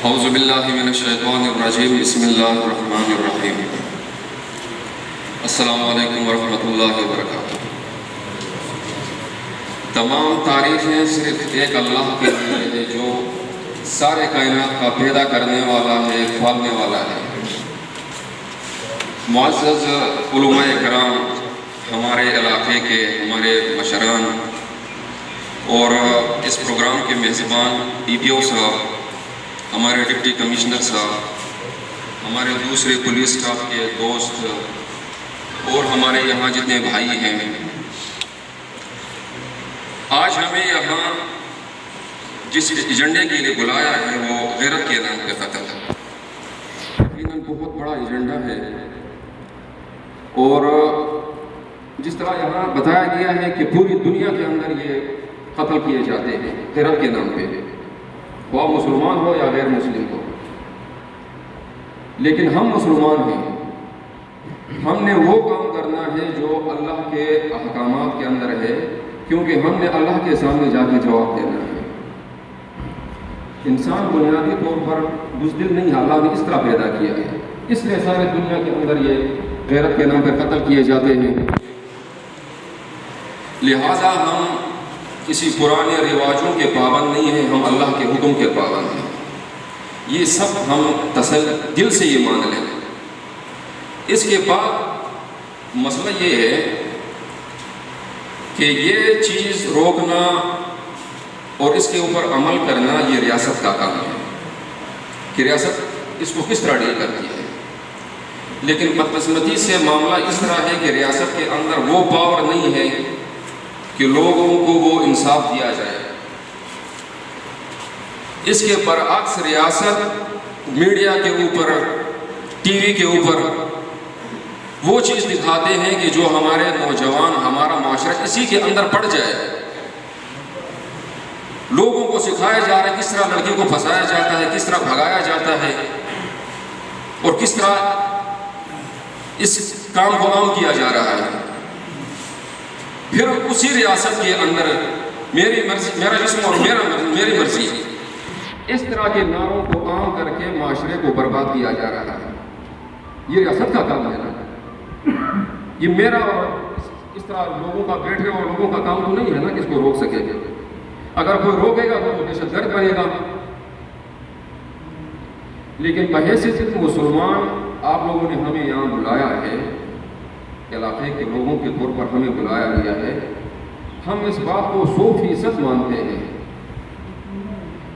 اعوذ باللہ من الشیطان الرجیم بسم اللہ الرحمن الرحیم السلام علیکم ورحمۃ اللہ وبرکاتہ۔ تمام تعریفیں صرف ایک اللہ کے لیے ہے جو سارے کائنات کا پیدا کرنے والا ہے، پالنے والا ہے۔ معزز علماء کرام، ہمارے علاقے کے ہمارے مشران اور اس پروگرام کے میزبان ڈی پی او صاحب، ہمارے ڈپٹی کمشنر صاحب، ہمارے دوسرے پولیس اسٹاف کے دوست اور ہمارے یہاں جتنے بھائی ہیں، آج ہمیں یہاں جس ایجنڈے کے لیے بلایا ہے وہ غیرت کے نام پہ قتل ہے۔ یقیناً بہت بڑا ایجنڈا ہے، اور جس طرح یہاں بتایا گیا ہے کہ پوری دنیا کے اندر یہ قتل کیے جاتے ہیں غیرت کے نام پہ، وہ مسلمان ہو یا غیر مسلم ہو، لیکن ہم مسلمان ہیں، ہم نے وہ کام کرنا ہے جو اللہ کے احکامات کے اندر ہے، کیونکہ ہم نے اللہ کے سامنے جا کے جواب دینا ہے۔ انسان بنیادی طور پر بزدل نہیں، اللہ نے اس طرح پیدا کیا ہے، اس لیے سارے دنیا کے اندر یہ غیرت کے نام پہ قتل کیے جاتے ہیں۔ لہٰذا ہم کسی پرانے رواجوں کے پابند نہیں ہیں، ہم اللہ کے حکم کے پابند ہیں۔ یہ سب ہم دل سے یہ مان لیں۔ اس کے بعد مسئلہ یہ ہے کہ یہ چیز روکنا اور اس کے اوپر عمل کرنا یہ ریاست کا کام ہے کہ ریاست اس کو کس طرح ڈیل کرتی ہے۔ لیکن بدقسمتی سے معاملہ اس طرح ہے کہ ریاست کے اندر وہ پاور نہیں ہے کہ لوگوں کو وہ انصاف دیا جائے۔ اس کے برعکس ریاست میڈیا کے اوپر، ٹی وی کے اوپر وہ چیز دکھاتے ہیں کہ جو ہمارے نوجوان، ہمارا معاشرہ اسی کے اندر پڑ جائے۔ لوگوں کو سکھایا جا رہا ہے کس طرح لڑکی کو پھنسایا جاتا ہے، کس طرح بھگایا جاتا ہے، اور کس طرح اس کام کو عام کیا جا رہا ہے۔ پھر اسی ریاست کے اندر میری مرضی، میرا جسم اور میری مرضی، اس طرح کے نعروں کو عام کر کے معاشرے کو برباد کیا جا رہا ہے۔ یہ ریاست کا کام ہے نا، یہ میرا اور اس طرح لوگوں کا بیٹھے اور لوگوں کا کام تو نہیں ہے نا کہ اس کو روک سکے گا۔ اگر کوئی روکے گا تو دہشت گرد بنے گا۔ لیکن بحیثیت مسلمان آپ لوگوں نے ہمیں یہاں بلایا ہے، علاقے کے لوگوں کے طور پر ہمیں بلایا گیا ہے۔ ہم اس بات کو 100% مانتے ہیں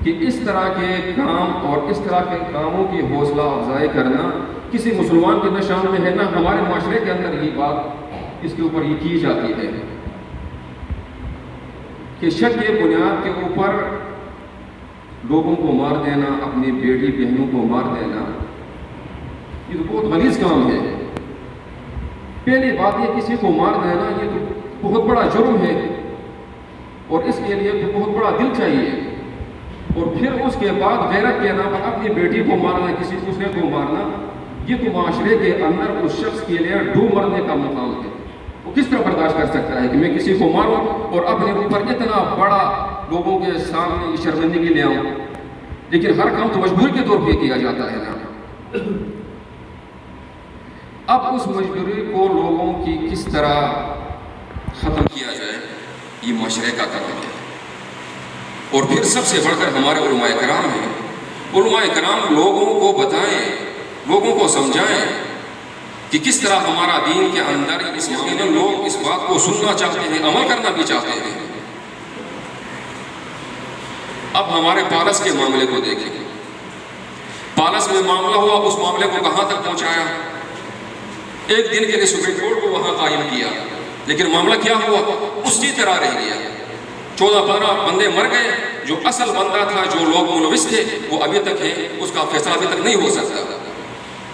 کہ اس طرح کے کام اور اس طرح کے کاموں کی حوصلہ افزائی کرنا کسی مسلمان کے نہ شان میں ہے، نہ ہمارے معاشرے کے اندر یہ بات اس کے اوپر یہ کی جاتی ہے کہ شک کے بنیاد کے اوپر لوگوں کو مار دینا، اپنی بیٹی بہنوں کو مار دینا، یہ تو بہت غلیظ کام ہے۔ پہلی بات یہ کسی کو مار دینا یہ تو بہت بڑا جرم ہے، اور اس کے لیے تو بہت بڑا دل چاہیے، اور پھر اس کے بعد غیرت کے نام پر اپنی بیٹی کو مارنا، کسی دوسرے کو مارنا، یہ تو معاشرے کے اندر اس شخص کے لیے ڈوب مرنے کا مقام ہے۔ وہ کس طرح برداشت کر سکتا ہے کہ میں کسی کو ماروں اور اپنے اوپر اتنا بڑا لوگوں کے سامنے شرمندگی لے آؤں؟ لیکن ہر کام تو مجبوری کے طور پہ کیا جاتا ہے نا۔ اب اس مجبوری کو لوگوں کی کس طرح ختم کیا جائے، یہ معاشرے کا کام ہے۔ اور پھر سب سے بڑھ کر ہمارے علماء کرام ہیں۔ علماء کرام لوگوں کو بتائیں، لوگوں کو سمجھائیں کہ کس طرح ہمارا دین کے اندر اس یقیناً لوگ اس بات کو سننا چاہتے ہیں، عمل کرنا بھی چاہتے ہیں۔ اب ہمارے پالس کے معاملے کو دیکھیں۔ پالس میں معاملہ ہوا، اس معاملے کو کہاں تک پہنچایا؟ ایک دن کے لیے سپریم کورٹ کو وہاں قائم کیا، لیکن معاملہ کیا ہوا؟ اسی طرح رہ گیا۔ 14-15 بندے مر گئے، جو اصل بندہ تھا، جو لوگ ملوث تھے، وہ ابھی تک ہے، اس کا فیصلہ ابھی تک نہیں ہو سکتا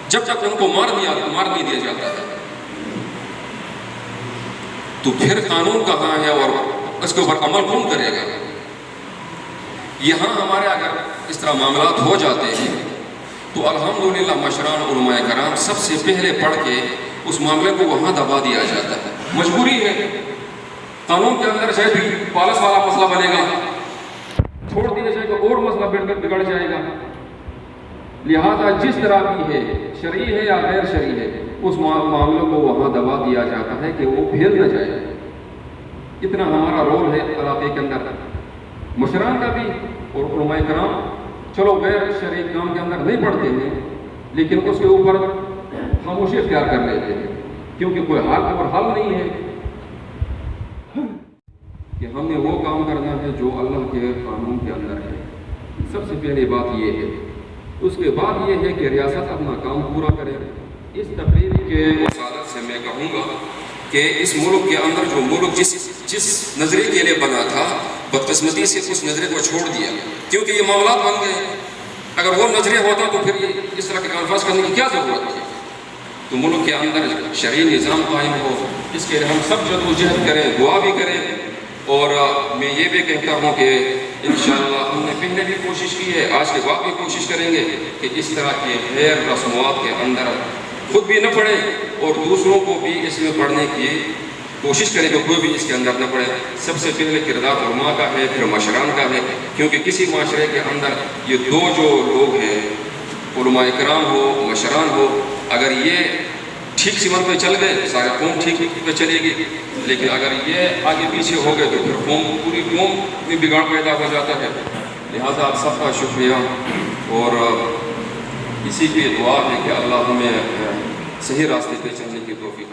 جب تک ان کو مار نہیں دیا جاتا ہے۔ تو پھر قانون کہاں ہے اور اس کے اوپر عمل کون کرے گا؟ یہاں ہمارے اگر اس طرح معاملات ہو جاتے ہیں تو الحمدللہ مشران علماء کرام سب سے پہلے پڑھ کے اس معاملے کو وہاں دبا دیا جاتا ہے۔ مجبوری ہے، قانون کے اندر شاید پالس والا مسئلہ بنے گا، چھوڑ دیا جائے گا اور مسئلہ بگڑ جائے گا۔ لہذا جس طرح بھی ہے، شرعی ہے یا غیر شرعی ہے، اس معاملوں کو وہاں دبا دیا جاتا ہے کہ وہ پھیل نہ جائے۔ اتنا ہمارا رول ہے علاقے کے اندر، مشران کا بھی اور علماء کرام چلو غیر شرعی کام کے اندر نہیں پڑھتے ہیں، لیکن اس کے اوپر خاموشی اختیار کر لیتے ہیں، کیونکہ کوئی حل اور حل نہیں ہے کہ ہم نے وہ کام کرنا ہے جو اللہ کے قانون کے اندر ہے۔ سب سے پہلی بات یہ ہے۔ اس کے بعد یہ ہے کہ ریاست اپنا کام پورا کرے۔ اس تقریر کے وسالت سے میں کہوں گا کہ اس ملک کے اندر جو ملک جس نظریے کے لیے بنا تھا، بدقسمتی سے اس نظریے کو چھوڑ دیا، کیونکہ یہ معاملات بن گئے۔ اگر وہ نظریہ ہوتا تو پھر اس طرح کے کانفرنس کرنے کی کیا ضرورت تھی؟ تو ملک کے اندر شرعی نظام قائم ہو، اس کے لیے ہم سب جدوجہد کریں، دعا بھی کریں، اور میں یہ بھی کہتا ہوں کہ انشاءاللہ ہم نے پہلے بھی کوشش کی ہے، آج کے بعد بھی کوشش کریں گے کہ اس طرح کے غیر رسومات کے اندر خود بھی نہ پڑھیں اور دوسروں کو بھی اس میں پڑھنے کی کوشش کریں کہ کوئی بھی اس کے اندر نہ پڑھے۔ سب سے پہلے کردار علماء کا ہے، پھر مشران کا ہے، کیونکہ کسی معاشرے کے اندر یہ دو جو لوگ ہیں، علماء کرام ہو، مشران ہو، اگر یہ ٹھیک سمت پہ چل گئے سارے قوم ٹھیک پہ چلے گی، لیکن اگر یہ آگے پیچھے ہو گئے تو پھر پوری قوم میں بگاڑ پیدا ہو جاتا ہے۔ لہٰذا آپ سب کا شکریہ، اور اسی کی دعا ہے کہ اللہ ہمیں صحیح راستے پہ چلنے کی توفیق